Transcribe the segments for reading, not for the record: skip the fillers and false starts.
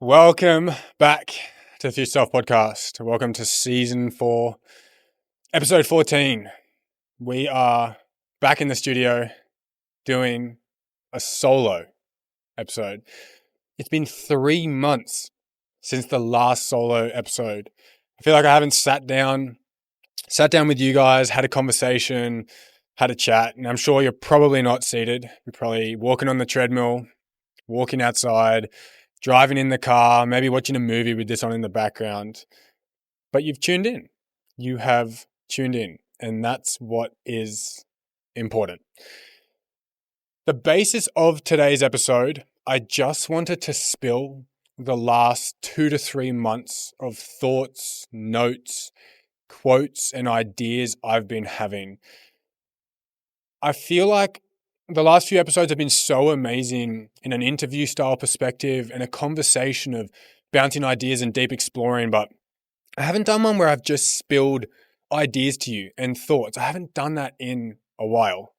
Welcome back to the Future Self Podcast. Welcome to Season 4, Episode 14. We are back in the studio doing a solo episode. It's been 3 months since the last solo episode. I feel like I haven't sat down with you guys, had a conversation, had a chat, and I'm sure you're probably not seated. You're probably walking on the treadmill, walking outside, driving in the car, maybe watching a movie with this on in the background. But you've tuned in. You have tuned in. And that's what is important. The basis of today's episode, I just wanted to spill the last 2 to 3 months of thoughts, notes, quotes, and ideas I've been having. I feel like the last few episodes have been so amazing in an interview style perspective and a conversation of bouncing ideas and deep exploring, but I haven't done one where I've just spilled ideas to you and thoughts. I haven't done that in a while.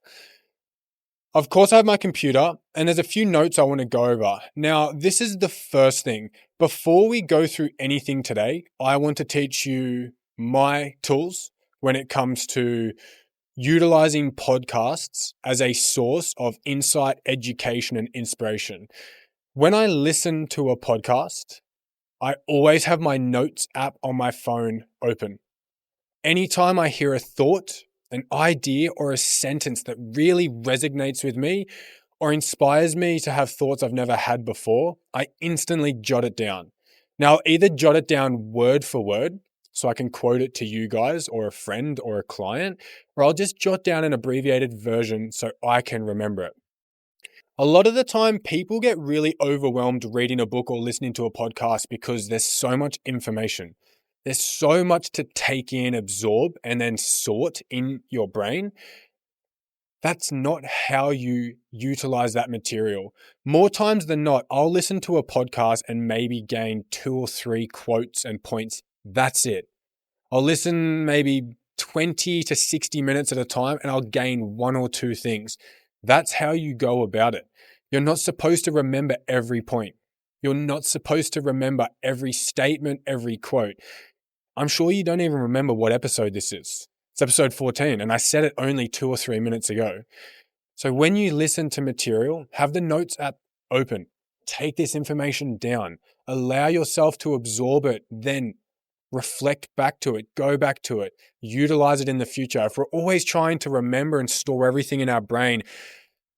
Of course, I have my computer and there's a few notes I want to go over. Now, this is the first thing. Before we go through anything today, I want to teach you my tools when it comes to utilizing podcasts as a source of insight, education, and inspiration. When I listen to a podcast, I always have my notes app on my phone open. Anytime I hear a thought, an idea, or a sentence that really resonates with me or inspires me to have thoughts I've never had before, I instantly jot it down. Now, I'll either jot it down word for word, so I can quote it to you guys or a friend or a client, or I'll just jot down an abbreviated version so I can remember it. A lot of the time, people get really overwhelmed reading a book or listening to a podcast because there's so much information. There's so much to take in, absorb, and then sort in your brain. That's not how you utilize that material. More times than not, I'll listen to a podcast and maybe gain 2 or 3 quotes and points. That's it. I'll listen maybe 20 to 60 minutes at a time and I'll gain 1 or 2 things. That's how you go about it. You're not supposed to remember every point. You're not supposed to remember every statement, every quote. I'm sure you don't even remember what episode this is. It's episode 14, and I said it only 2 or 3 minutes ago. So when you listen to material, have the notes app open. Take this information down. Allow yourself to absorb it, then reflect back to it, go back to it, utilize it in the future. If we're always trying to remember and store everything in our brain,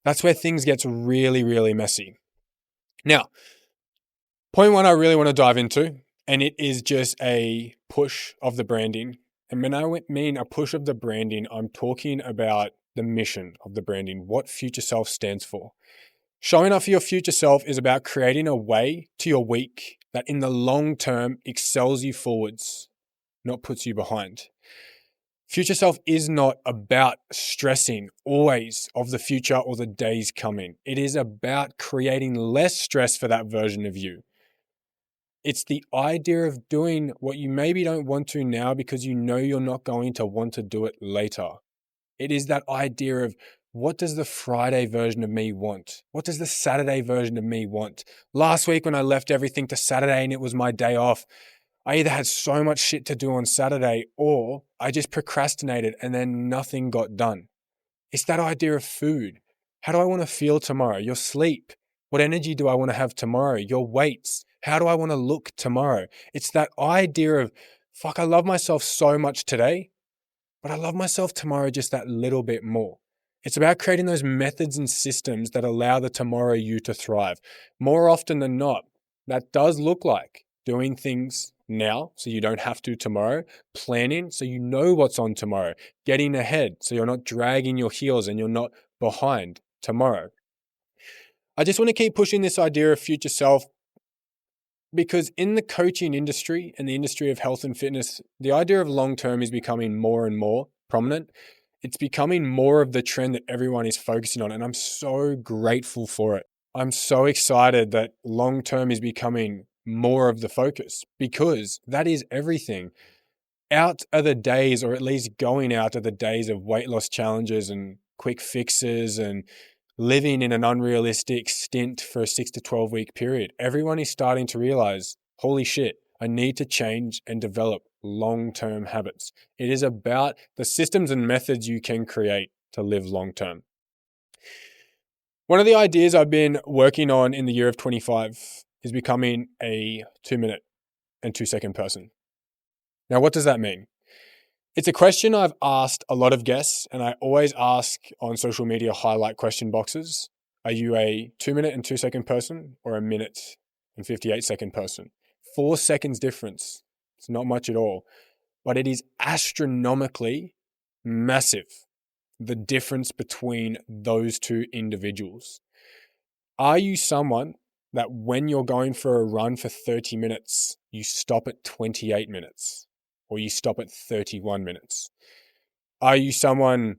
that's where things get really, really messy. Now, point 1 I really want to dive into, and it is just a push of the branding. And when I mean a push of the branding, I'm talking about the mission of the branding, what Future Self stands for. Showing up for your future self is about creating a way to your week that in the long term excels you forwards, not puts you behind. Future self is not about stressing always of the future or the days coming. It is about creating less stress for that version of you. It's the idea of doing what you maybe don't want to now because you know you're not going to want to do it later. It is that idea of, what does the Friday version of me want? What does the Saturday version of me want? Last week when I left everything to Saturday and it was my day off, I either had so much shit to do on Saturday or I just procrastinated and then nothing got done. It's that idea of food. How do I want to feel tomorrow? Your sleep. What energy do I want to have tomorrow? Your weights. How do I want to look tomorrow? It's that idea of, fuck, I love myself so much today, but I love myself tomorrow just that little bit more. It's about creating those methods and systems that allow the tomorrow you to thrive. More often than not, that does look like doing things now so you don't have to tomorrow, planning so you know what's on tomorrow, getting ahead so you're not dragging your heels and you're not behind tomorrow. I just want to keep pushing this idea of future self because in the coaching industry and the industry of health and fitness, the idea of long-term is becoming more and more prominent. It's becoming more of the trend that everyone is focusing on, and I'm so grateful for it. I'm so excited that long-term is becoming more of the focus because that is everything. Out are the days, or at least going out are the days of weight loss challenges and quick fixes and living in an unrealistic stint for a 6 to 12 week period. Everyone is starting to realize, holy shit, I need to change and develop long-term habits. It is about the systems and methods you can create to live long-term. One of the ideas I've been working on in the year of 25 is becoming a 2-minute and 2-second person. Now, what does that mean? It's a question I've asked a lot of guests, and I always ask on social media highlight question boxes. Are you a 2-minute and 2-second person or a minute and 58-second person? 4 seconds difference. It's not much at all, but it is astronomically massive, the difference between those two individuals. Are you someone that when you're going for a run for 30 minutes, you stop at 28 minutes or you stop at 31 minutes? Are you someone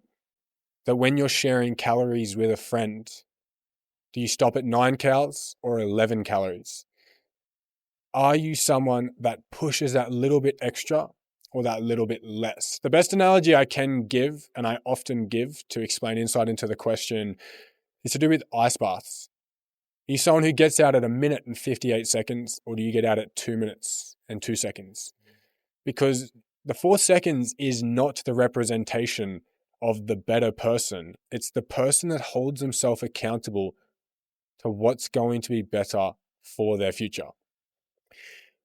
that when you're sharing calories with a friend, do you stop at 9 calories or 11 calories? Are you someone that pushes that little bit extra or that little bit less? The best analogy I can give, and I often give to explain insight into the question, is to do with ice baths. Are you someone who gets out at 1 minute and 58 seconds, or do you get out at 2 minutes and 2 seconds? Because the 4 seconds is not the representation of the better person. It's the person that holds themselves accountable to what's going to be better for their future.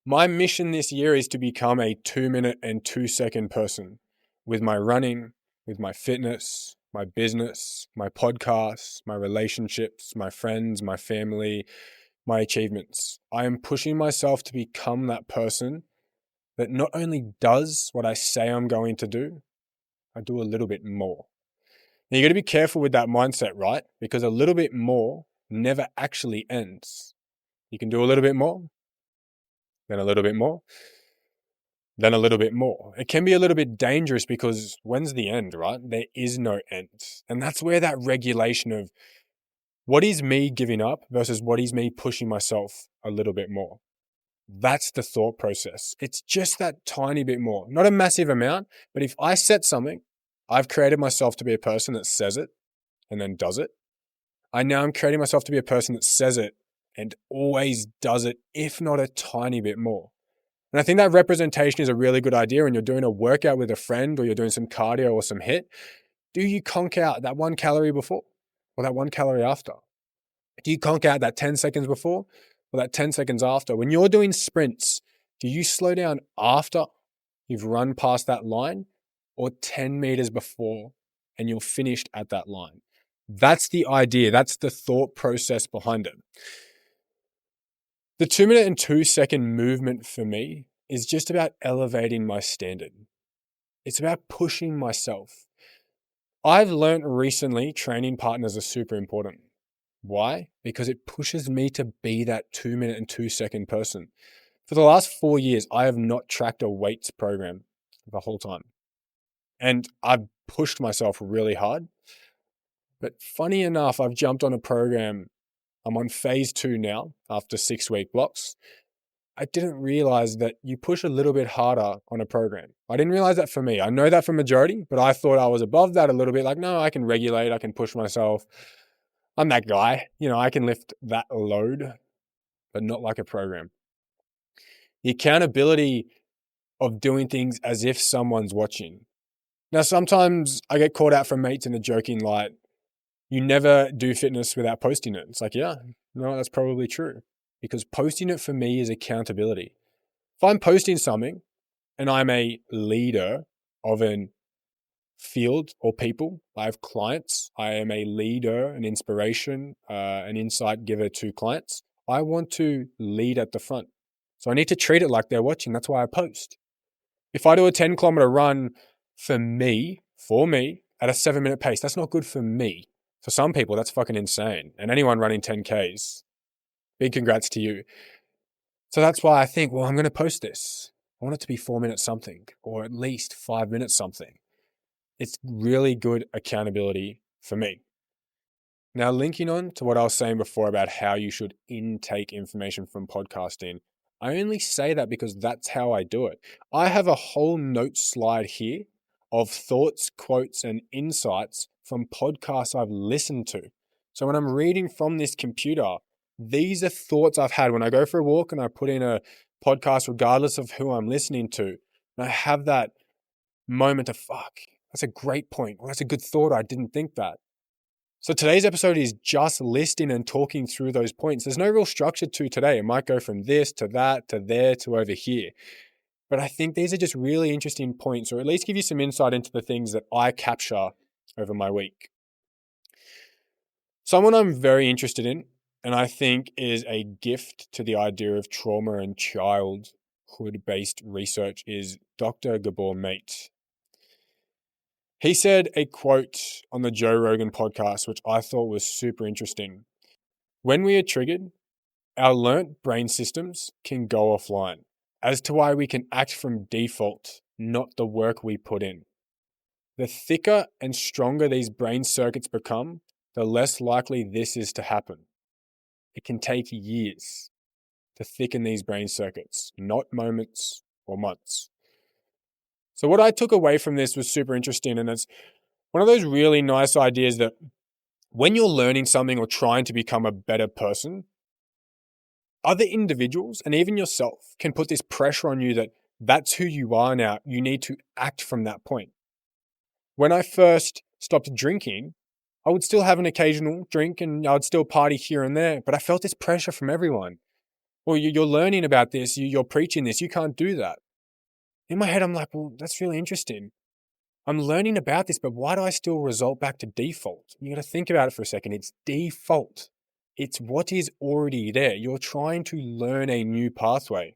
My mission this year is to become a 2-minute and 2-second person with my running, with my fitness, my business, my podcasts, my relationships, my friends, my family, my achievements. I am pushing myself to become that person that not only does what I say I'm going to do, I do a little bit more. Now, you got to be careful with that mindset, right? Because a little bit more never actually ends. You can do a little bit more, then a little bit more, then a little bit more. It can be a little bit dangerous because when's the end, right? There is no end. And that's where that regulation of what is me giving up versus what is me pushing myself a little bit more. That's the thought process. It's just that tiny bit more, not a massive amount, but if I set something, I've created myself to be a person that says it and then does it. I now am creating myself to be a person that says it and always does it, if not a tiny bit more. And I think that representation is a really good idea when you're doing a workout with a friend or you're doing some cardio or some HIIT. Do you conk out that 1 calorie before or that 1 calorie after? Do you conk out that 10 seconds before or that 10 seconds after? When you're doing sprints, do you slow down after you've run past that line or 10 meters before and you're finished at that line? That's the idea. That's the thought process behind it. The 2-minute and 2-second movement for me is just about elevating my standard. It's about pushing myself. I've learned recently training partners are super important. Why? Because it pushes me to be that 2-minute and 2-second person. For the last 4 years, I have not tracked a weights program the whole time. And I've pushed myself really hard. But funny enough, I've jumped on a program. I'm on phase 2 now after 6-week blocks. I didn't realize that you push a little bit harder on a program. I didn't realize that for me. I know that for majority, but I thought I was above that a little bit. Like, no, I can regulate. I can push myself. I'm that guy. I can lift that load, but not like a program. The accountability of doing things as if someone's watching. Now, sometimes I get called out from mates in a joking light. You never do fitness without posting it. It's like, yeah, no, that's probably true. Because posting it for me is accountability. If I'm posting something and I'm a leader of an field or people, I have clients, I am a leader, an inspiration, an insight giver to clients, I want to lead at the front. So I need to treat it like they're watching. That's why I post. If I do a 10-kilometer run for me, at a 7-minute pace, that's not good for me. For some people, that's fucking insane. And anyone running 10Ks, big congrats to you. So that's why I think, well, I'm going to post this. I want it to be 4 minutes something, or at least 5 minutes something. It's really good accountability for me. Now, linking on to what I was saying before about how you should intake information from podcasting, I only say that because that's how I do it. I have a whole note slide here of thoughts, quotes, and insights from podcasts I've listened to. So when I'm reading from this computer, these are thoughts I've had when I go for a walk and I put in a podcast, regardless of who I'm listening to. And I have that moment of, fuck, that's a great point. Well, that's a good thought. I didn't think that. So today's episode is just listing and talking through those points. There's no real structure to today. It might go from this to that to there to over here. But I think these are just really interesting points, or at least give you some insight into the things that I capture over my week. Someone I'm very interested in, and I think is a gift to the idea of trauma and childhood-based research, is Dr. Gabor Mate. He said a quote on the Joe Rogan podcast, which I thought was super interesting. When we are triggered, our learnt brain systems can go offline, as to why we can act from default, not the work we put in. The thicker and stronger these brain circuits become, the less likely this is to happen. It can take years to thicken these brain circuits, not moments or months. So what I took away from this was super interesting, and it's one of those really nice ideas that when you're learning something or trying to become a better person, other individuals and even yourself can put this pressure on you that that's who you are now. You need to act from that point. When I first stopped drinking, I would still have an occasional drink and I'd still party here and there, but I felt this pressure from everyone. Well, you're learning about this, you're preaching this, you can't do that. In my head, I'm like, well, that's really interesting. I'm learning about this, but why do I still result back to default? You got to think about it for a second. It's default. It's what is already there. You're trying to learn a new pathway.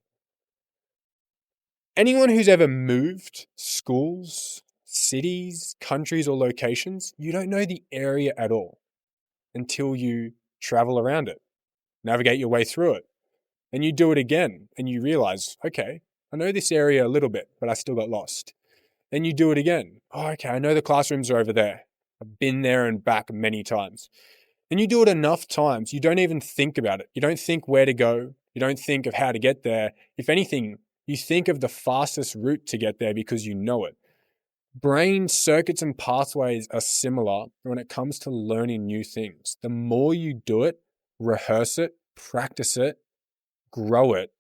Anyone who's ever moved schools, cities, countries, or locations, you don't know the area at all until you travel around it, navigate your way through it. And you do it again and you realize, okay, I know this area a little bit, but I still got lost. Then you do it again. Oh, okay, I know the classrooms are over there. I've been there and back many times. And you do it enough times, you don't even think about it. You don't think where to go. You don't think of how to get there. If anything, you think of the fastest route to get there because you know it. Brain circuits and pathways are similar when it comes to learning new things. The more you do it, rehearse it, practice it, grow it,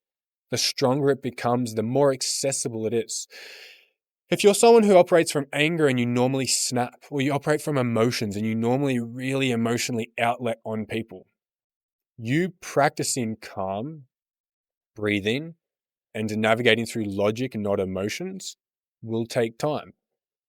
the stronger it becomes, the more accessible it is. If you're someone who operates from anger and you normally snap, or you operate from emotions and you normally really emotionally outlet on people, you practicing calm, breathing, and navigating through logic and not emotions will take time.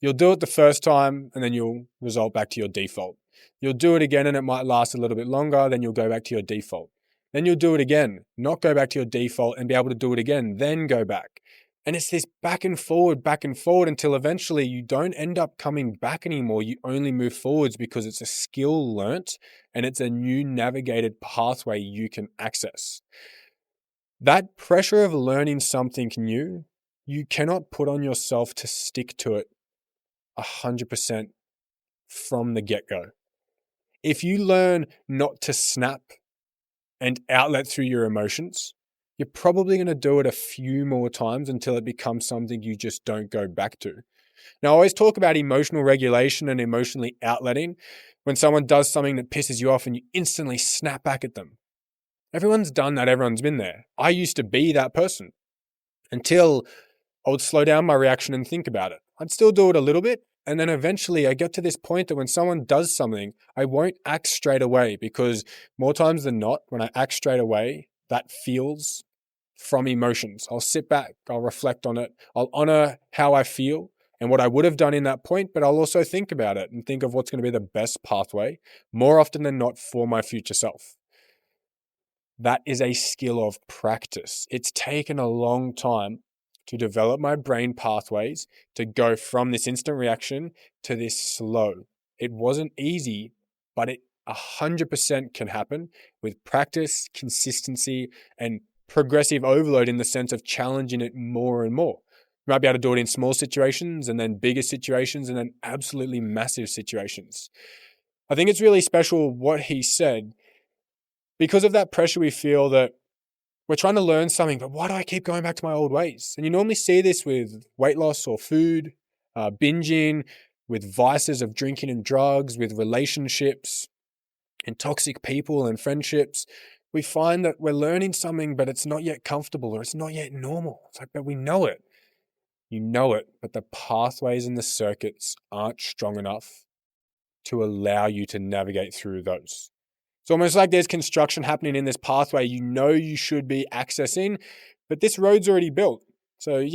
You'll do it the first time and then you'll result back to your default. You'll do it again and it might last a little bit longer, then you'll go back to your default. Then you'll do it again, not go back to your default and be able to do it again, then go back. And it's this back and forward until eventually you don't end up coming back anymore. You only move forwards because it's a skill learnt and it's a new navigated pathway you can access. That pressure of learning something new, you cannot put on yourself to stick to it 100% from the get-go. If you learn not to snap and outlet through your emotions, you're probably going to do it a few more times until it becomes something you just don't go back to. Now, I always talk about emotional regulation and emotionally outletting when someone does something that pisses you off and you instantly snap back at them. Everyone's done that. Everyone's been there. I used to be that person until I would slow down my reaction and think about it. I'd still do it a little bit. And then eventually I get to this point that when someone does something, I won't act straight away because more times than not, when I act straight away, that feels from emotions. I'll sit back, I'll reflect on it, I'll honor how I feel and what I would have done in that point, but I'll also think about it and think of what's going to be the best pathway more often than not for my future self. That is a skill of practice. It's taken a long time to develop my brain pathways to go from this instant reaction to this slow. It wasn't easy, but it 100% can happen with practice, consistency, and progressive overload in the sense of challenging it more and more. You might be able to do it in small situations and then bigger situations and then absolutely massive situations. I think it's really special what he said. Because of that pressure we feel that we're trying to learn something, but why do I keep going back to my old ways? And you normally see this with weight loss or food, binging, with vices of drinking and drugs, with relationships. in toxic people and friendships, we find that we're learning something, but it's not yet comfortable or it's not yet normal. It's like, but we know it. You know it, but the pathways and the circuits aren't strong enough to allow you to navigate through those. It's almost like there's construction happening in this pathway you know you should be accessing, but this road's already built. So,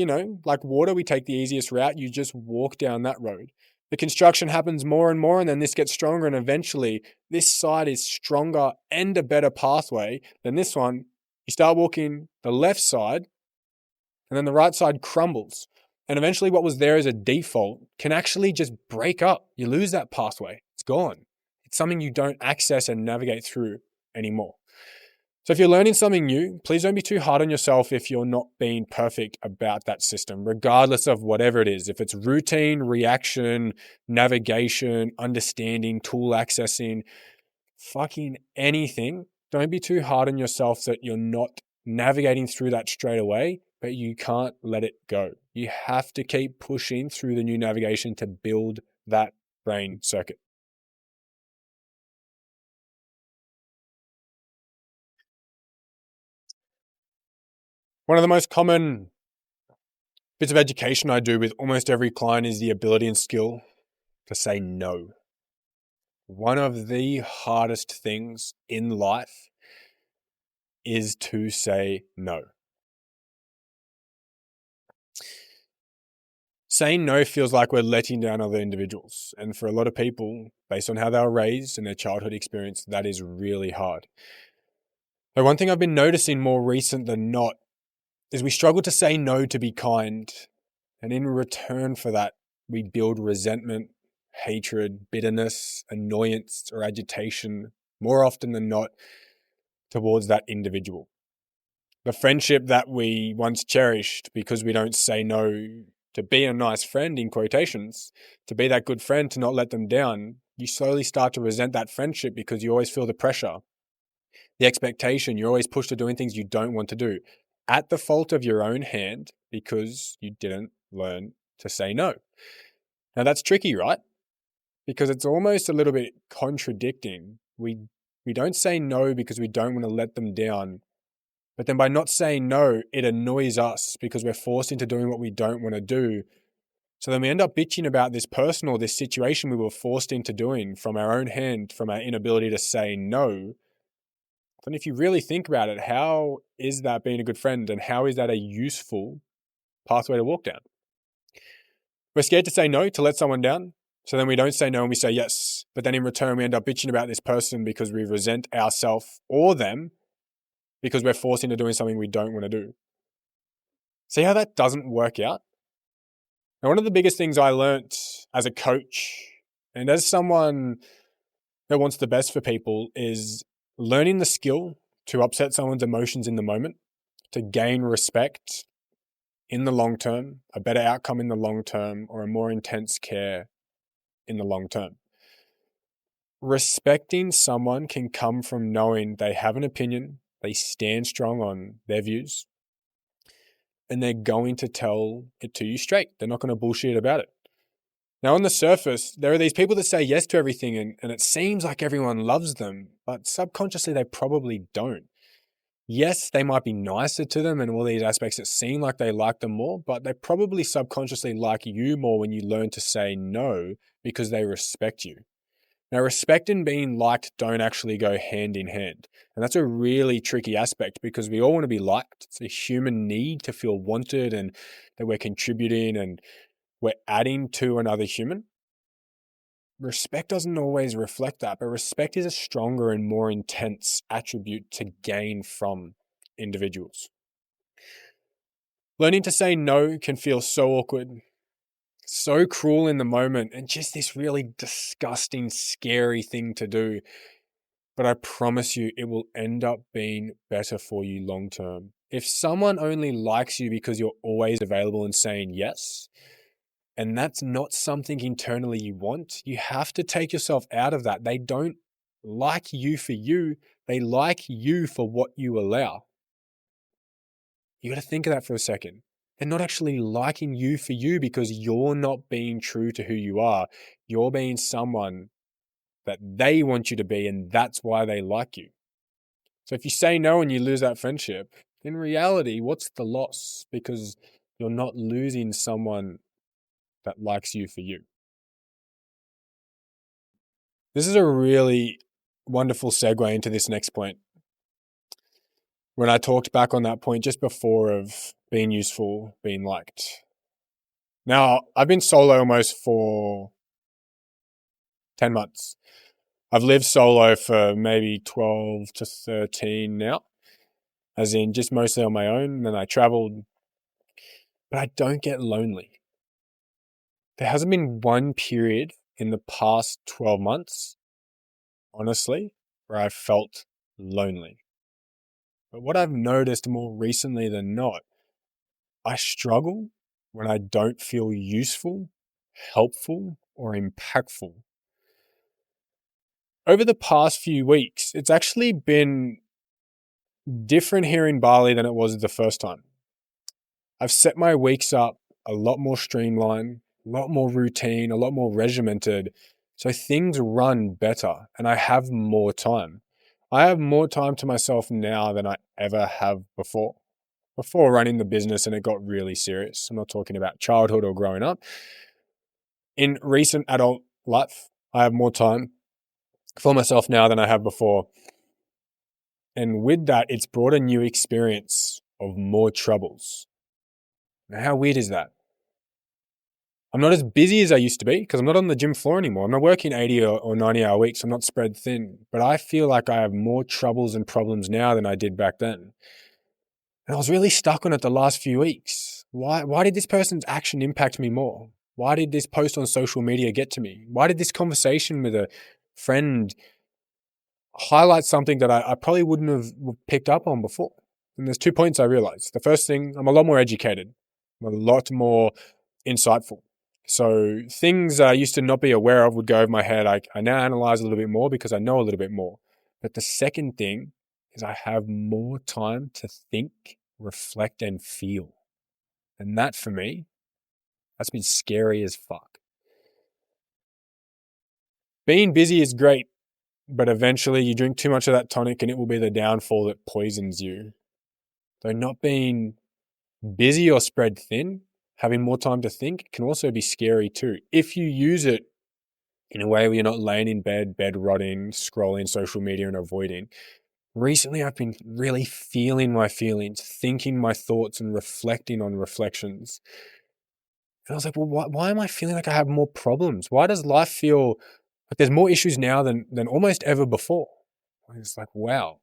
like water, we take the easiest route. You just walk down that road. The construction happens more and more, and then this gets stronger, and eventually this side is stronger and a better pathway than this one. You start walking the left side, and then the right side crumbles. And eventually what was there as a default can actually just break up. You lose that pathway. It's gone. It's something you don't access and navigate through anymore. So if you're learning something new, please don't be too hard on yourself if you're not being perfect about that system, regardless of whatever it is. If it's routine, reaction, navigation, understanding, tool accessing, fucking anything, don't be too hard on yourself that you're not navigating through that straight away, but you can't let it go. You have to keep pushing through the new navigation to build that brain circuit. One of the most common bits of education I do with almost every client is the ability and skill to say no. One of the hardest things in life is to say no. Saying no feels like we're letting down other individuals. And for a lot of people, based on how they were raised and their childhood experience, that is really hard. But one thing I've been noticing more recent than not is we struggle to say no to be kind. And in return for that, we build resentment, hatred, bitterness, annoyance, or agitation more often than not towards that individual. The friendship that we once cherished because we don't say no to be a nice friend, in quotations, to be that good friend, to not let them down, you slowly start to resent that friendship because you always feel the pressure, the expectation. You're always pushed to doing things you don't want to do at the fault of your own hand because you didn't learn to say no. Now that's tricky, right? Because it's almost a little bit contradicting. We don't say no because we don't want to let them down. But then by not saying no, it annoys us because we're forced into doing what we don't want to do. So then we end up bitching about this person or this situation we were forced into doing from our own hand, from our inability to say no. And if you really think about it, how is that being a good friend and how is that a useful pathway to walk down? We're scared to say no, to let someone down. So then we don't say no and we say yes. But then in return, we end up bitching about this person because we resent ourselves or them because we're forced into doing something we don't want to do. See how that doesn't work out? Now, one of the biggest things I learnt as a coach and as someone that wants the best for people is learning the skill to upset someone's emotions in the moment, to gain respect in the long term, a better outcome in the long term, or a more intense care in the long term. Respecting someone can come from knowing they have an opinion, they stand strong on their views, and they're going to tell it to you straight. They're not going to bullshit about it. Now, on the surface, there are these people that say yes to everything, and it seems like everyone loves them, but subconsciously they probably don't. Yes, they might be nicer to them and all these aspects that seem like they like them more, but they probably subconsciously like you more when you learn to say no because they respect you. Now, respect and being liked don't actually go hand in hand. And that's a really tricky aspect because we all want to be liked. It's a human need to feel wanted and that we're contributing and we're adding to another human. Respect doesn't always reflect that, but respect is a stronger and more intense attribute to gain from individuals. Learning to say no can feel so awkward, so cruel in the moment, and just this really disgusting, scary thing to do. But I promise you, it will end up being better for you long term. If someone only likes you because you're always available and saying yes, and that's not something internally you want, you have to take yourself out of that. They don't like you for you. They like you for what you allow. You got to think of that for a second. They're not actually liking you for you because you're not being true to who you are. You're being someone that they want you to be, and that's why they like you. So if you say no and you lose that friendship, in reality, what's the loss? Because you're not losing someone that likes you for you. This is a really wonderful segue into this next point. When I talked back on that point just before of being useful, being liked. Now, I've been solo almost for 10 months. I've lived solo for maybe 12 to 13 now, as in just mostly on my own. And then I traveled, but I don't get lonely. There hasn't been one period in the past 12 months, honestly, where I felt lonely. But what I've noticed more recently than not, I struggle when I don't feel useful, helpful, or impactful. Over the past few weeks, it's actually been different here in Bali than it was the first time. I've set my weeks up a lot more streamlined, a lot more routine, a lot more regimented, so things run better and I have more time. I have more time to myself now than I ever have before. Before running the business and it got really serious. I'm not talking about childhood or growing up. In recent adult life, I have more time for myself now than I have before. And with that, it's brought a new experience of more troubles. Now, how weird is that? I'm not as busy as I used to be because I'm not on the gym floor anymore. I'm not working 80 or 90-hour weeks. I'm not spread thin. But I feel like I have more troubles and problems now than I did back then. And I was really stuck on it the last few weeks. Why did this person's action impact me more? Why did this post on social media get to me? Why did this conversation with a friend highlight something that I probably wouldn't have picked up on before? And there's 2 points I realized. The first thing, I'm a lot more educated. I'm a lot more insightful. So things that I used to not be aware of would go over my head. I now analyze a little bit more because I know a little bit more. But the second thing is I have more time to think, reflect, and feel. And that for me, that's been scary as fuck. Being busy is great, but eventually you drink too much of that tonic and it will be the downfall that poisons you. Though not being busy or spread thin, having more time to think can also be scary too. If you use it in a way where you're not laying in bed rotting, scrolling social media and avoiding. Recently, I've been really feeling my feelings, thinking my thoughts and reflecting on reflections. And I was like, well, why am I feeling like I have more problems? Why does life feel like there's more issues now than almost ever before? It's like, wow,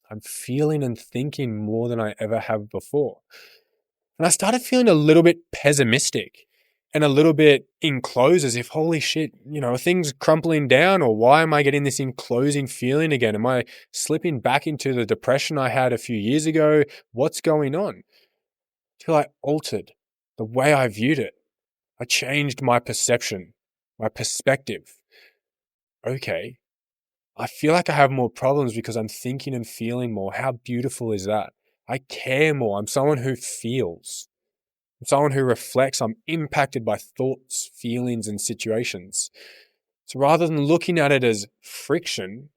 I'm feeling and thinking more than I ever have before. And I started feeling a little bit pessimistic and a little bit enclosed, as if, holy shit, are things crumpling down, or why am I getting this enclosing feeling again? Am I slipping back into the depression I had a few years ago? What's going on? Till I altered the way I viewed it. I changed my perception, my perspective. Okay, I feel like I have more problems because I'm thinking and feeling more. How beautiful is that? I care more. I'm someone who feels. I'm someone who reflects. I'm impacted by thoughts, feelings, and situations. So rather than looking at it as friction,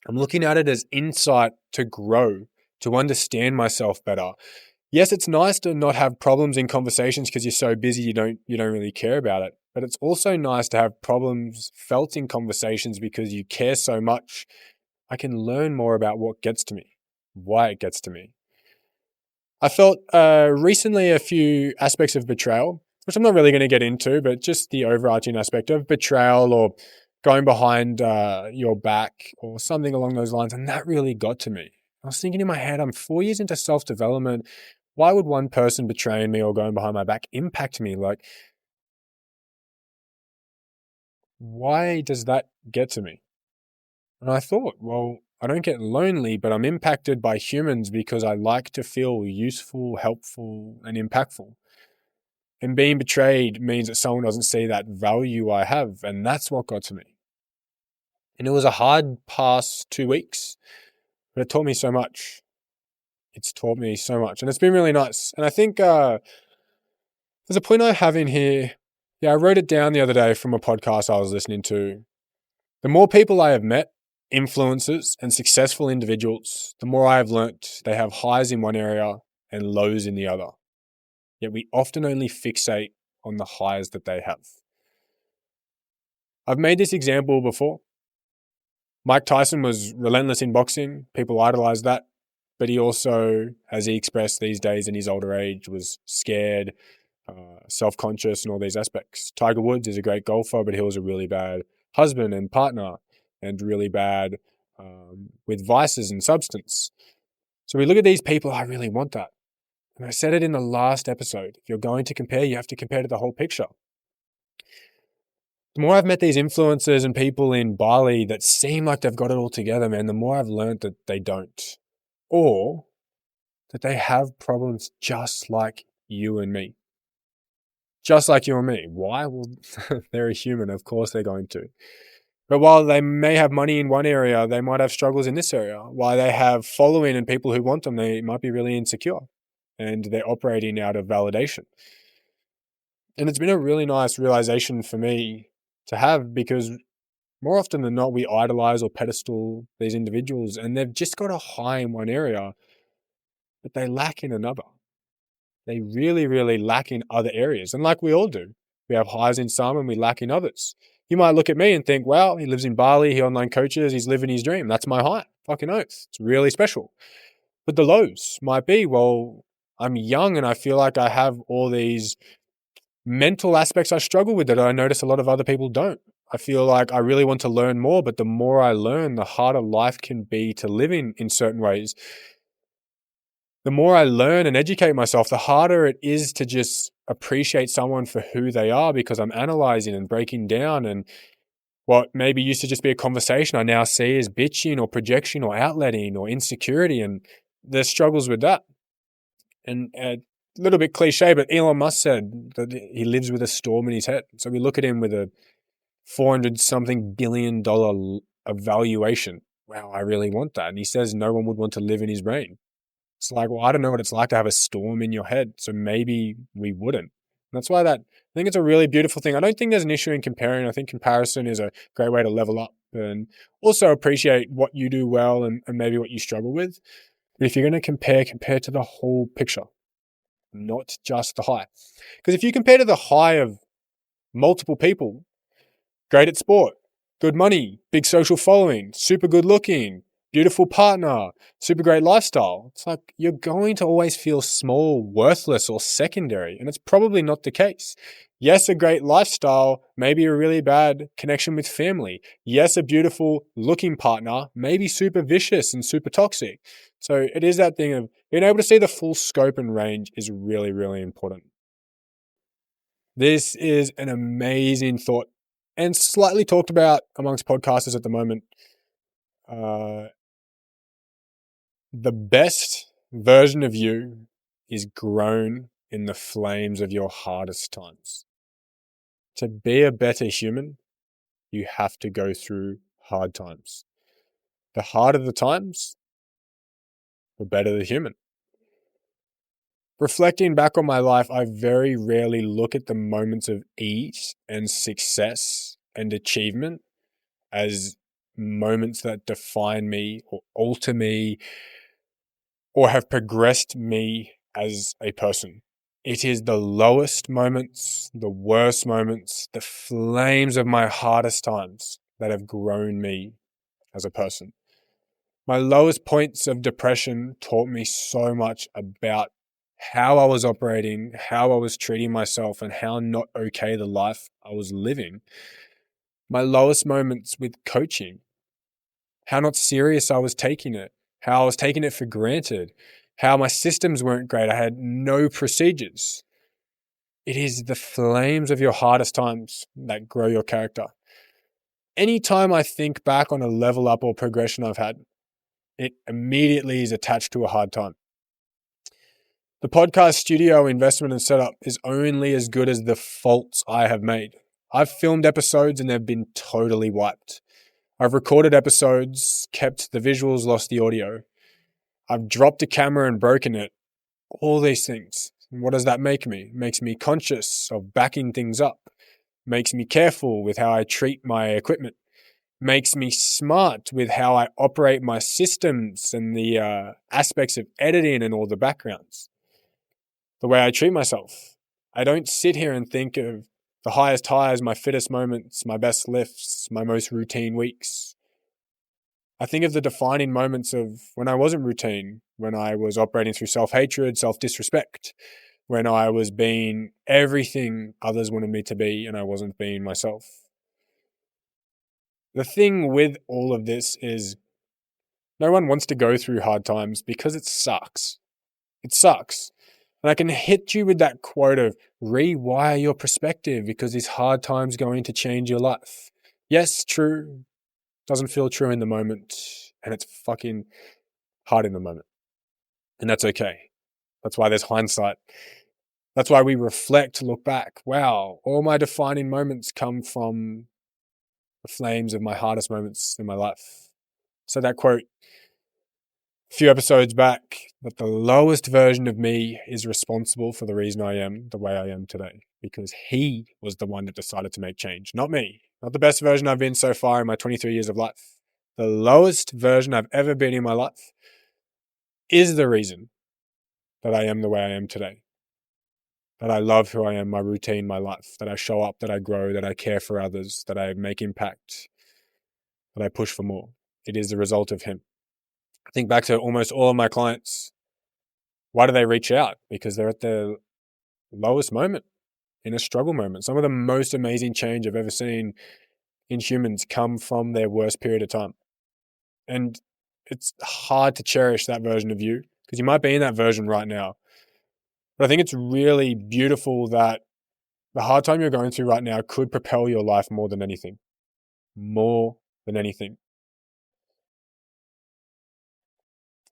I'm looking at it as insight to grow, to understand myself better. Yes, it's nice to not have problems in conversations because you're so busy you don't really care about it. But it's also nice to have problems felt in conversations because you care so much. I can learn more about what gets to me, why it gets to me. I felt recently a few aspects of betrayal, which I'm not really going to get into, but just the overarching aspect of betrayal or going behind your back or something along those lines. And that really got to me. I was thinking in my head, I'm 4 years into self-development. Why would one person betraying me or going behind my back impact me? Like, why does that get to me? And I thought, well, I don't get lonely, but I'm impacted by humans because I like to feel useful, helpful, and impactful. And being betrayed means that someone doesn't see that value I have, and that's what got to me. And it was a hard past 2 weeks, but it taught me so much. It's taught me so much, and it's been really nice. And I think there's a point I have in here. Yeah, I wrote it down the other day from a podcast I was listening to. The more people I have met, influencers and successful individuals, the more I have learnt they have highs in one area and lows in the other. Yet we often only fixate on the highs that they have. I've made this example before. Mike Tyson was relentless in boxing. People idolized that. But he also, as he expressed these days in his older age, was scared, self-conscious and all these aspects. Tiger Woods is a great golfer, but he was a really bad husband and partner and really bad with vices and substance. So we look at these people, I really want that. And I said it in the last episode. If you're going to compare, you have to compare to the whole picture. The more I've met these influencers and people in Bali that seem like they've got it all together, man, the more I've learned that they don't. Or that they have problems just like you and me. Just like you and me. Why? Well, they're a human. Of course they're going to. But while they may have money in one area, they might have struggles in this area. While they have following and people who want them, they might be really insecure. And they're operating out of validation. And it's been a really nice realization for me to have, because more often than not, we idolize or pedestal these individuals and they've just got a high in one area, but they lack in another. They really, really lack in other areas. And like we all do, we have highs in some and we lack in others. You might look at me and think, wow, he lives in Bali, he online coaches, he's living his dream. That's my high. Fucking oath. It's really special. But the lows might be, well, I'm young and I feel like I have all these mental aspects I struggle with that I notice a lot of other people don't. I feel like I really want to learn more, but the more I learn, the harder life can be to live in certain ways. The more I learn and educate myself, the harder it is to just appreciate someone for who they are, because I'm analyzing and breaking down, and what maybe used to just be a conversation I now see as bitching or projection or outletting or insecurity, and there's struggles with that. And a little bit cliche, but Elon Musk said that he lives with a storm in his head. So we look at him with a $400-something billion evaluation. Wow, I really want that. And he says no one would want to live in his brain. It's like, well, I don't know what it's like to have a storm in your head, so maybe we wouldn't. And that's why I think it's a really beautiful thing. I don't think there's an issue in comparing. I think comparison is a great way to level up and also appreciate what you do well and maybe what you struggle with. But if you're going to compare to the whole picture, not just the high. Because if you compare to the high of multiple people, great at sport, good money, big social following, super good looking, beautiful partner, super great lifestyle, it's like you're going to always feel small, worthless, or secondary. And it's probably not the case. Yes, a great lifestyle, maybe a really bad connection with family. Yes, a beautiful looking partner, maybe super vicious and super toxic. So it is that thing of being able to see the full scope and range is really, really important. This is an amazing thought and slightly talked about amongst podcasters at the moment. The best version of you is grown in the flames of your hardest times. To be a better human, you have to go through hard times. The harder the times, the better the human. Reflecting back on my life, I very rarely look at the moments of ease and success and achievement as moments that define me or alter me or have progressed me as a person. It is the lowest moments, the worst moments, the flames of my hardest times that have grown me as a person. My lowest points of depression taught me so much about how I was operating, how I was treating myself, and how not okay the life I was living. My lowest moments with coaching, how not serious I was taking it, how I was taking it for granted, how my systems weren't great. I had no procedures. It is the flames of your hardest times that grow your character. Anytime I think back on a level up or progression I've had, it immediately is attached to a hard time. The podcast studio investment and setup is only as good as the faults I have made. I've filmed episodes and they've been totally wiped. I've recorded episodes, kept the visuals, lost the audio. I've dropped a camera and broken it. All these things. What does that make me? It makes me conscious of backing things up. It makes me careful with how I treat my equipment. It makes me smart with how I operate my systems and the aspects of editing and all the backgrounds. The way I treat myself. I don't sit here and think of the highest highs, my fittest moments, my best lifts, my most routine weeks. I think of the defining moments of when I wasn't routine, when I was operating through self-hatred, self-disrespect, when I was being everything others wanted me to be and I wasn't being myself. The thing with all of this is no one wants to go through hard times because it sucks. It sucks. And I can hit you with that quote of rewire your perspective because these hard times going to change your life. Yes, true. Doesn't feel true in the moment. And it's fucking hard in the moment. And that's okay. That's why there's hindsight. That's why we reflect, look back. Wow, all my defining moments come from the flames of my hardest moments in my life. So that quote a few episodes back, that the lowest version of me is responsible for the reason I am the way I am today, because he was the one that decided to make change, not me, not the best version I've been so far in my 23 years of life. The lowest version I've ever been in my life is the reason that I am the way I am today, that I love who I am, my routine, my life, that I show up, that I grow, that I care for others, that I make impact, that I push for more. It is the result of him. I think back to almost all of my clients. Why do they reach out? Because they're at their lowest moment, in a struggle moment. Some of the most amazing change I've ever seen in humans come from their worst period of time. And it's hard to cherish that version of you because you might be in that version right now. But I think it's really beautiful that the hard time you're going through right now could propel your life more than anything. More than anything.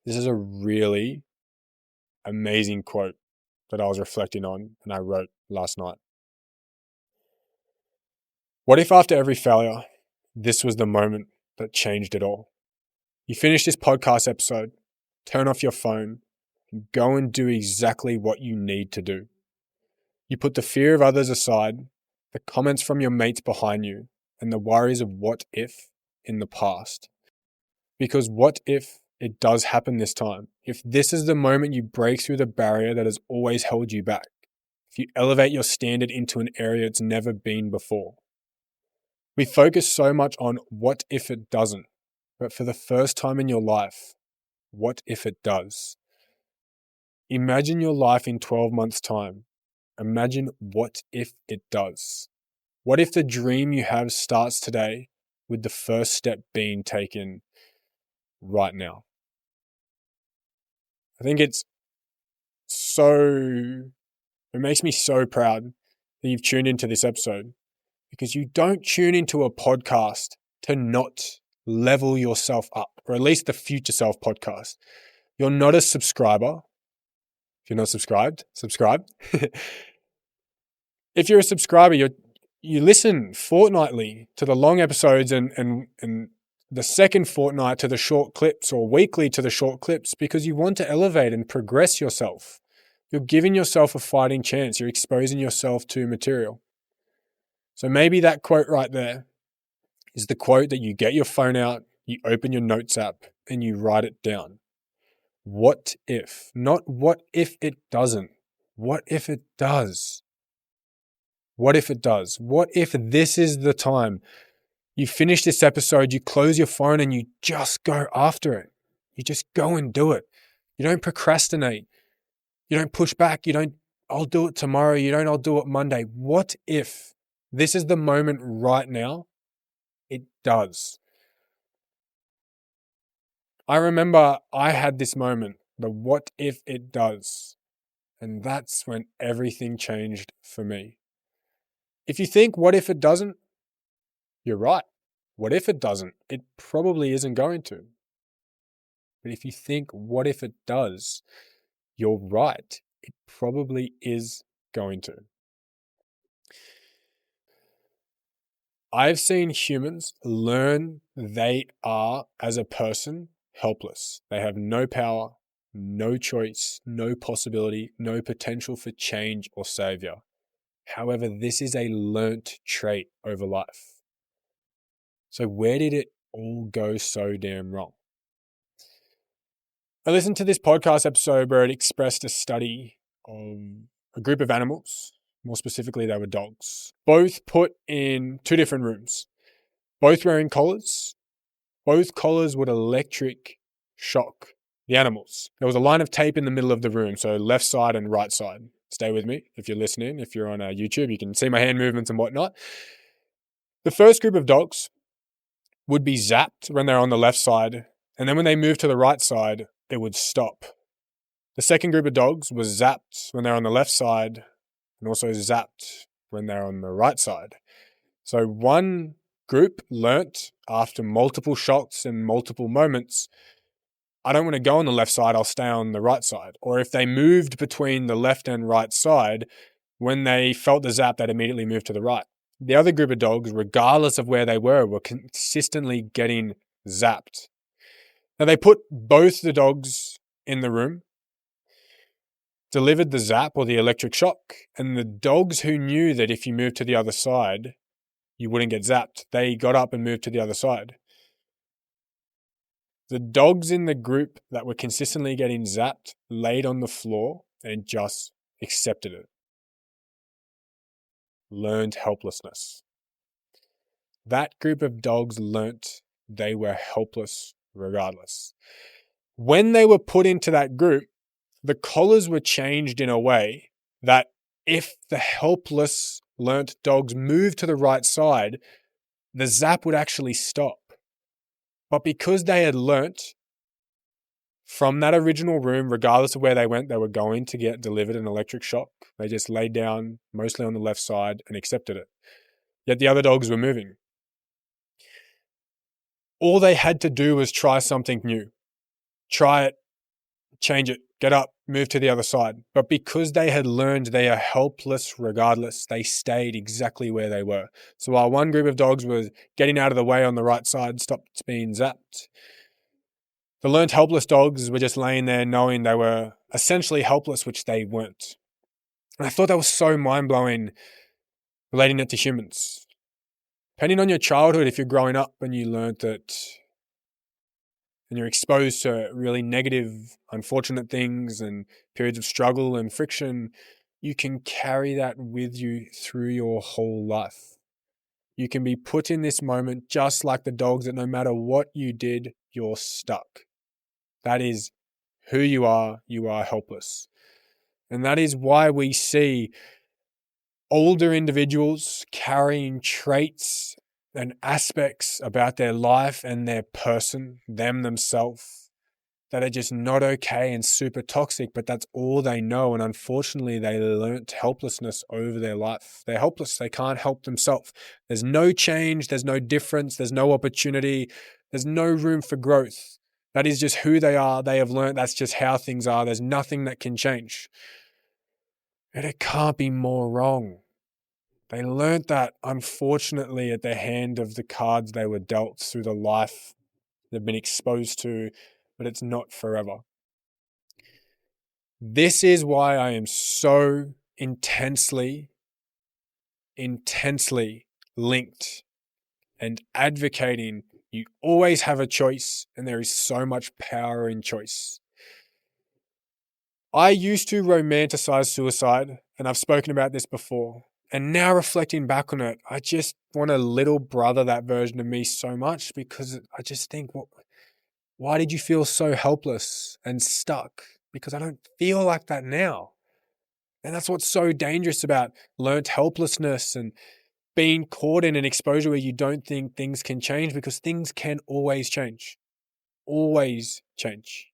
This is a really amazing quote that I was reflecting on and I wrote last night. What if after every failure, this was the moment that changed it all? You finish this podcast episode, turn off your phone, and go and do exactly what you need to do. You put the fear of others aside, the comments from your mates behind you, and the worries of what if in the past. Because what if it does happen this time? If this is the moment you break through the barrier that has always held you back, if you elevate your standard into an area it's never been before. We focus so much on what if it doesn't, but for the first time in your life, what if it does? Imagine your life in 12 months' time. Imagine what if it does. What if the dream you have starts today with the first step being taken right now? I think it makes me so proud that you've tuned into this episode, because you don't tune into a podcast to not level yourself up, or at least the Future Self podcast. You're not a subscriber. If you're not subscribed, subscribe. If you're a subscriber, you listen fortnightly to the long episodes and the second fortnight to the short clips, or weekly to the short clips, because you want to elevate and progress yourself. You're giving yourself a fighting chance. You're exposing yourself to material. So maybe that quote right there is the quote that you get your phone out, you open your notes app, and you write it down. What if? Not what if it doesn't. What if it does? What if it does? What if this is the time? You finish this episode, you close your phone, and you just go after it. You just go and do it. You don't procrastinate. You don't push back. You don't, I'll do it tomorrow. You don't, I'll do it Monday. What if this is the moment right now? It does. I remember I had this moment, the what if it does. And that's when everything changed for me. If you think, what if it doesn't? You're right. What if it doesn't? It probably isn't going to. But if you think, what if it does? You're right. It probably is going to. I've seen humans learn they are, as a person, helpless. They have no power, no choice, no possibility, no potential for change or savior. However, this is a learnt trait over life. So where did it all go so damn wrong? I listened to this podcast episode where it expressed a study of a group of animals. More specifically, they were dogs. Both put in 2 different rooms. Both wearing collars. Both collars would electric shock the animals. There was a line of tape in the middle of the room, so left side and right side. Stay with me if you're listening. If you're on YouTube, you can see my hand movements and whatnot. The first group of dogs would be zapped when they're on the left side, and then when they moved to the right side, it would stop. The second group of dogs was zapped when they're on the left side, and also zapped when they're on the right side. So one group learnt after multiple shocks and multiple moments, I don't want to go on the left side, I'll stay on the right side. Or if they moved between the left and right side, when they felt the zap, they'd immediately move to the right. The other group of dogs, regardless of where they were consistently getting zapped. Now they put both the dogs in the room, delivered the zap or the electric shock, and the dogs who knew that if you moved to the other side, you wouldn't get zapped, they got up and moved to the other side. The dogs in the group that were consistently getting zapped laid on the floor and just accepted it. Learned helplessness. That group of dogs learnt they were helpless regardless. When they were put into that group, the collars were changed in a way that if the helpless learnt dogs moved to the right side, the zap would actually stop. But because they had learnt from that original room, regardless of where they went, they were going to get delivered an electric shock. They just laid down mostly on the left side and accepted it. Yet the other dogs were moving. All they had to do was try something new. Try it, change it, get up, move to the other side. But because they had learned they are helpless regardless, they stayed exactly where they were. So while one group of dogs was getting out of the way on the right side, stopped being zapped, the learned helpless dogs were just laying there knowing they were essentially helpless, which they weren't. And I thought that was so mind-blowing relating it to humans. Depending on your childhood, if you're growing up and you learned that and you're exposed to really negative, unfortunate things and periods of struggle and friction, you can carry that with you through your whole life. You can be put in this moment just like the dogs that no matter what you did, you're stuck. That is who you are helpless. And that is why we see older individuals carrying traits and aspects about their life and their person, themselves, that are just not okay and super toxic, but that's all they know. And unfortunately, they learnt helplessness over their life. They're helpless. They can't help themselves. There's no change. There's no difference. There's no opportunity. There's no room for growth. That is just who they are. They have learnt that's just how things are. There's nothing that can change. And it can't be more wrong. They learnt that, unfortunately, at the hand of the cards they were dealt through the life they've been exposed to, but it's not forever. This is why I am so intensely linked and advocating you always have a choice, and there is so much power in choice. I used to romanticize suicide, and I've spoken about this before. And now reflecting back on it, I just want to little brother that version of me so much, because I just think, why did you feel so helpless and stuck? Because I don't feel like that now. And that's what's so dangerous about learnt helplessness and being caught in an exposure where you don't think things can change, because things can always change. Always change.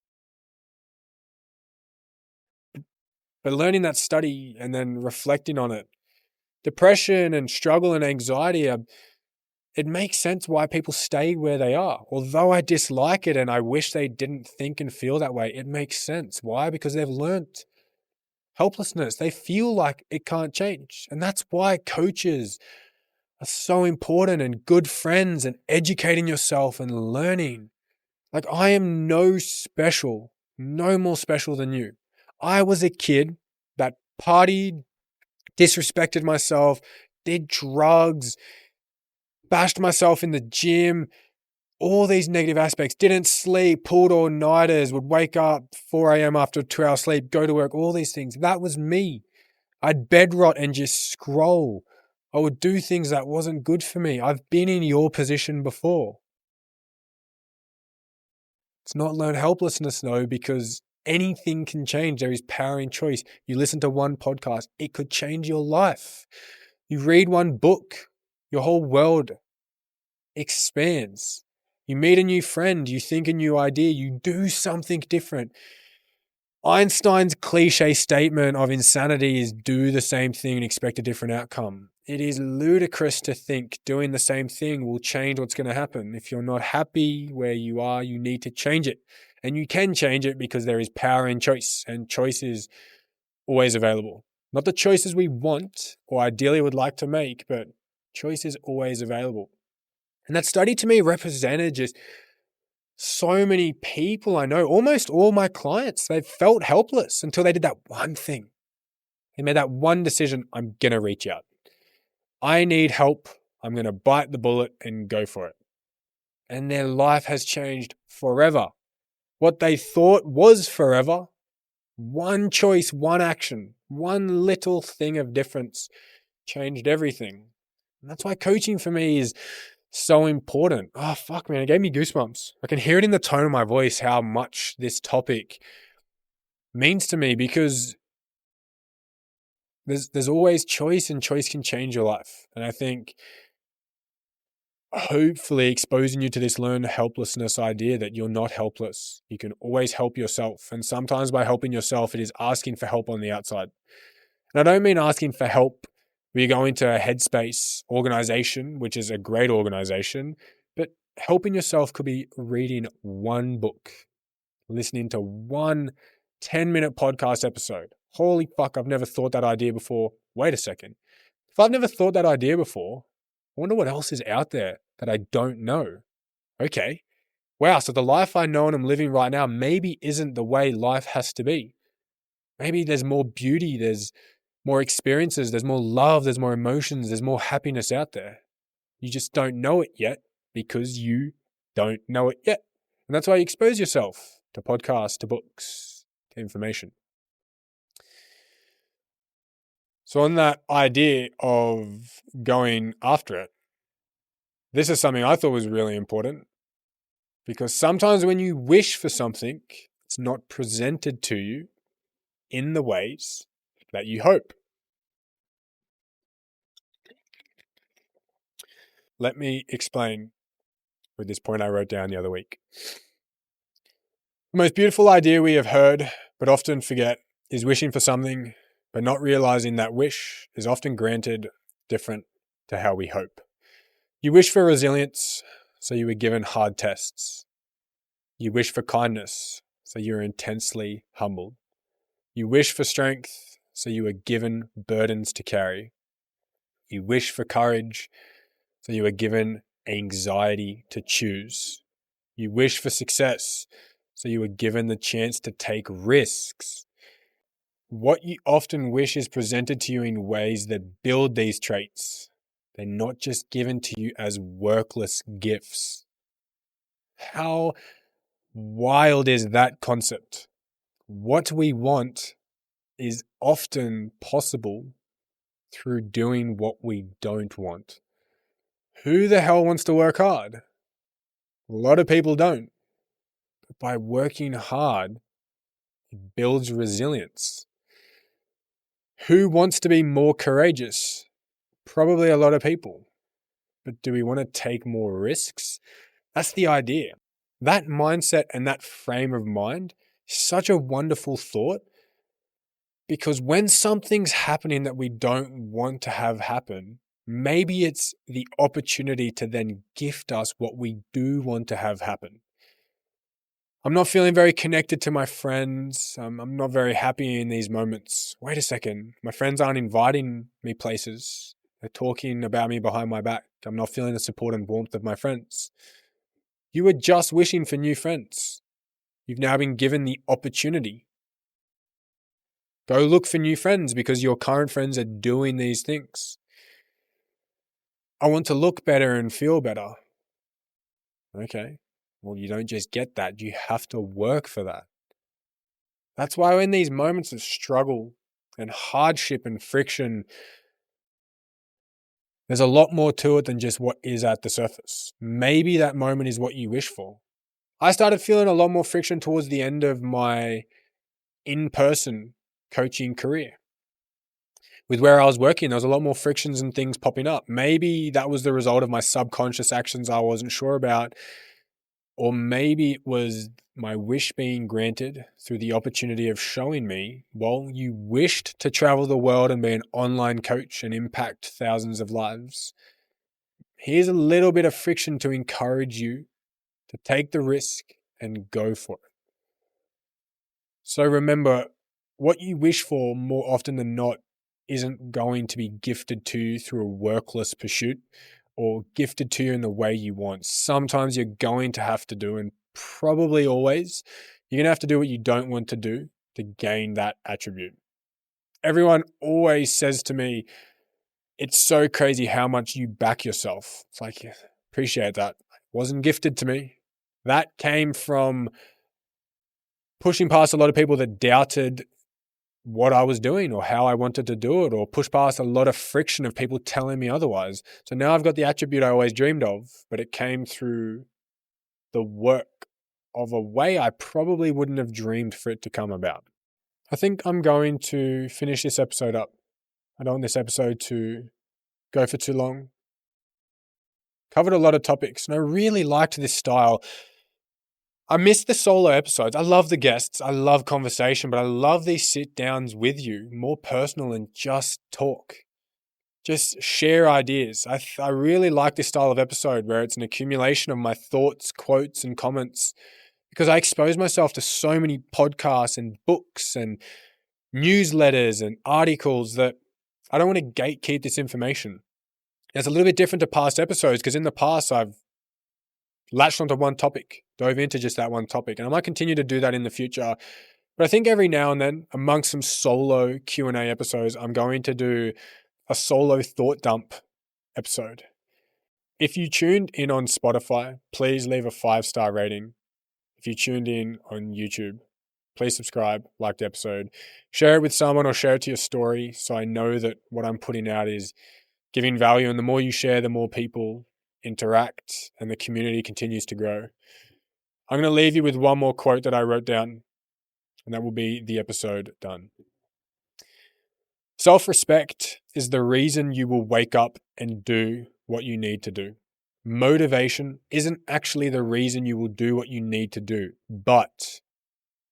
But learning that study and then reflecting on it, depression and struggle and anxiety, it makes sense why people stay where they are. Although I dislike it and I wish they didn't think and feel that way, it makes sense. Why? Because they've learnt helplessness. They feel like it can't change. And that's why coaches are so important, and good friends, and educating yourself and learning. Like, I am no more special than you. I was a kid that partied, disrespected myself, did drugs, bashed myself in the gym, all these negative aspects, didn't sleep, pulled all-nighters, would wake up 4 a.m. after a 2-hour sleep, go to work, all these things. That was me. I'd bed rot and just scroll. I would do things that wasn't good for me. I've been in your position before. It's not learned helplessness though, because anything can change. There is power in choice. You listen to one podcast, it could change your life. You read one book, your whole world expands. You meet a new friend, you think a new idea, you do something different. Einstein's cliche statement of insanity is do the same thing and expect a different outcome. It is ludicrous to think doing the same thing will change what's going to happen. If you're not happy where you are, you need to change it. And you can change it because there is power in choice, and choice is always available. Not the choices we want or ideally would like to make, but choice is always available. And that study to me represented just so many people I know, almost all my clients, they felt helpless until they did that one thing. They made that one decision, I'm going to reach out. I need help. I'm going to bite the bullet and go for it. And their life has changed forever. What they thought was forever, one choice, one action, one little thing of difference changed everything. And that's why coaching for me is so important. Oh, fuck, man. It gave me goosebumps. I can hear it in the tone of my voice how much this topic means to me, because there's always choice, and choice can change your life. And I think hopefully exposing you to this learned helplessness idea that you're not helpless. You can always help yourself. And sometimes by helping yourself, it is asking for help on the outside. And I don't mean asking for help where you go into a Headspace organization, which is a great organization, but helping yourself could be reading one book, listening to one 10-minute podcast episode. Holy fuck, I've never thought that idea before. Wait a second. If I've never thought that idea before, I wonder what else is out there that I don't know. Okay. Wow, so the life I know and I'm living right now maybe isn't the way life has to be. Maybe there's more beauty, there's more experiences, there's more love, there's more emotions, there's more happiness out there. You just don't know it yet because you don't know it yet. And that's why you expose yourself to podcasts, to books, to information. So on that idea of going after it, this is something I thought was really important, because sometimes when you wish for something, it's not presented to you in the ways that you hope. Let me explain with this point I wrote down the other week. The most beautiful idea we have heard, but often forget, is wishing for something, but not realizing that wish is often granted different to how we hope. You wish for resilience, so you were given hard tests. You wish for kindness, so you were intensely humbled. You wish for strength, so you were given burdens to carry. You wish for courage, so you were given anxiety to choose. You wish for success, so you were given the chance to take risks. What you often wish is presented to you in ways that build these traits. They're not just given to you as workless gifts. How wild is that concept? What we want is often possible through doing what we don't want. Who the hell wants to work hard? A lot of people don't. But by working hard, it builds resilience. Who wants to be more courageous? Probably a lot of people. But do we want to take more risks? That's the idea. That mindset and that frame of mind is such a wonderful thought, because when something's happening that we don't want to have happen, maybe it's the opportunity to then gift us what we do want to have happen. I'm not feeling very connected to my friends. I'm not very happy in these moments. Wait a second. My friends aren't inviting me places. They're talking about me behind my back. I'm not feeling the support and warmth of my friends. You were just wishing for new friends. You've now been given the opportunity. Go look for new friends because your current friends are doing these things. I want to look better and feel better. Okay, well, you don't just get that. You have to work for that. That's why in these moments of struggle and hardship and friction, there's a lot more to it than just what is at the surface. Maybe that moment is what you wish for. I started feeling a lot more friction towards the end of my in-person coaching career. With where I was working, there was a lot more frictions and things popping up. Maybe that was the result of my subconscious actions I wasn't sure about. Or maybe it was my wish being granted through the opportunity of showing me, well, you wished to travel the world and be an online coach and impact thousands of lives. Here's a little bit of friction to encourage you to take the risk and go for it. So remember, what you wish for more often than not isn't going to be gifted to you through a workless pursuit or gifted to you in the way you want. Sometimes you're going to have to do, and probably always, you're going to have to do what you don't want to do to gain that attribute. Everyone always says to me, it's so crazy how much you back yourself. It's like, yeah, appreciate that. It wasn't gifted to me. That came from pushing past a lot of people that doubted what I was doing or how I wanted to do it, or push past a lot of friction of people telling me otherwise. So now I've got the attribute I always dreamed of, but it came through the work of a way I probably wouldn't have dreamed for it to come about. I think I'm going to finish this episode up. I don't want this episode to go for too long. Covered a lot of topics, and I really liked this style. I miss the solo episodes. I love the guests. I love conversation, but I love these sit downs with you, more personal and just talk. Just share ideas. I really like this style of episode where it's an accumulation of my thoughts, quotes, and comments, because I expose myself to so many podcasts and books and newsletters and articles that I don't want to gatekeep this information. It's a little bit different to past episodes because in the past I've latched onto one topic, dove into just that one topic. And I might continue to do that in the future. But I think every now and then, amongst some solo Q&A episodes, I'm going to do a solo thought dump episode. If you tuned in on Spotify, please leave a 5-star rating. If you tuned in on YouTube, please subscribe, like the episode, share it with someone or share it to your story so I know that what I'm putting out is giving value. And the more you share, the more people interact and the community continues to grow. I'm going to leave you with one more quote that I wrote down, and that will be the episode done. Self-respect is the reason you will wake up and do what you need to do. Motivation isn't actually the reason you will do what you need to do, but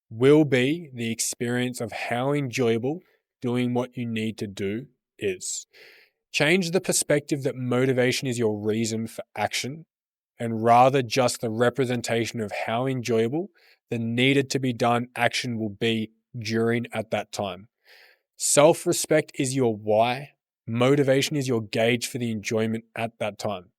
will be the experience of how enjoyable doing what you need to do is. Change the perspective that motivation is your reason for action, and rather just the representation of how enjoyable the needed to be done action will be during at that time. Self-respect is your why. Motivation is your gauge for the enjoyment at that time.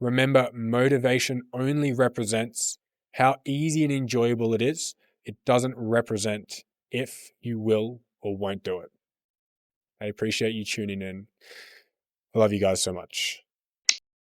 Remember, motivation only represents how easy and enjoyable it is. It doesn't represent if you will or won't do it. I appreciate you tuning in. I love you guys so much.